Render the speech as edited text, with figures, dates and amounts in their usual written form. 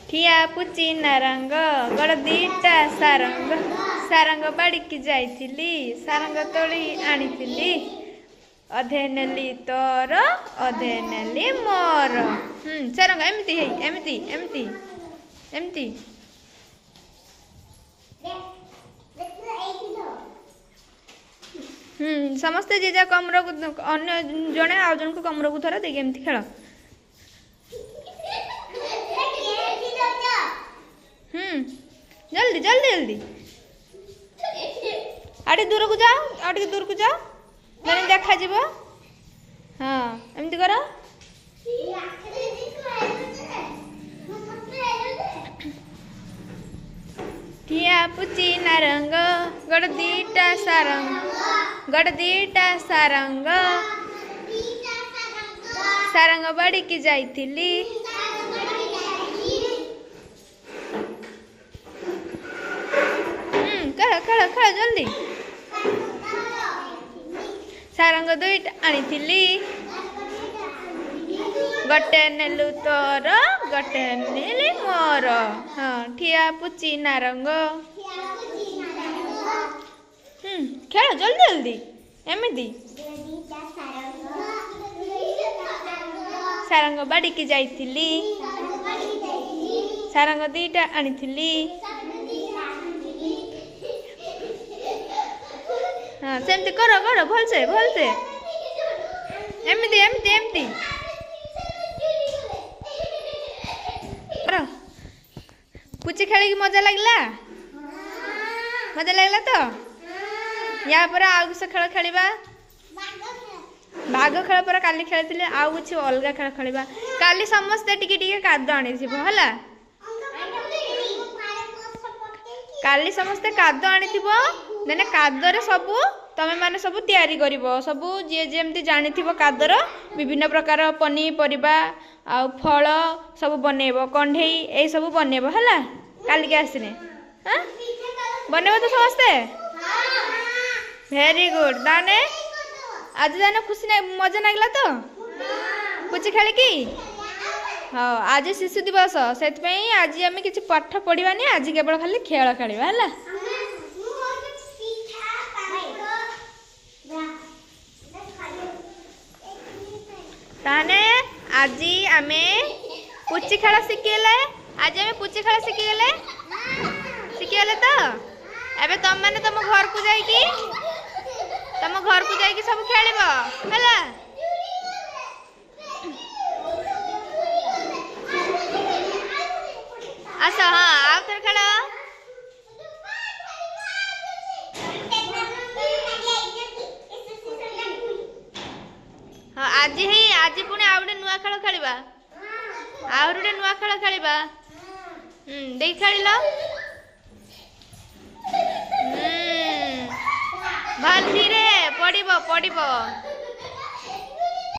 ठिया पुची नारंग गड़ दीटा सारंग सारंग बाड़िकी जाइथिली सारंग तोड़ी आनीथिली अधे नेली तोर अधे नेली मोर। सारंग एमती है एमती एमती एमती समस्ते जे जा कमर को अन्य जने आ जन को कमर को थरा देखे एमती खेल। जल्दी जल्दी जल्दी आटे दूर को जाओ आटे दूर को जाओ मैंने देखा जीव। हाँ एमती करो। ठिया पुची नारंग गड़ दीटा सारंग सारंग बाड़िकी जाइथिली खेल खेल जल्दी सारंग दुईटा आनीथिली गटे नेलु तोर गटे नेली मोर। हाँ ठिया पुची नारंग खेल जल्दी जल्दी एमती सारंग बाड़िकी जाइथिली सारंग दुईटा आनीथिली। हाँ सेमती करो करो भलसे भलसे एमती एमती एमती करो। पुची खेल की मजा लगला तो या पर आउ किस खेल खेलिबा भाग खेल पर काली खेलथिले आउ कुछ अलगा खेल खेलिबा काली समस्ते टिके टिके काद आनीथिबो हला काली समस्ते काद आनीथिबो देने कादरे सबू तमे माने सबू तैयारी करिवो सबू जे जेमती जानिथिबो कादर विभिन्न प्रकार पनीपरिबा आ फल सब बनेबो कंढेई ए सब बनेबो हला काली के आसिने। हां बनेबो तो समस्ते वेरी गुड दाने आज जाने खुशी ना मजा लागला तो पुची खेल की। हाँ आज शिशु दिवस से आज आम किसी पाठ पढ़ानी आज केवल खाली खेल खेलिबा हला। ताने आज आमे पुची खेल शिखिगले आज आमे पुची खेल शिखिगले तो एबे तुम माने तुम घर को जाइकी सब खेलिबो हला। आसा हाँ आउ थर खेल। हाँ आज ही आज पुणी आ गोटे नुआ खेल खेलिबा आ गोटे नुआ खेल खेलिबा देख खेल भल धीरे पड़िबो।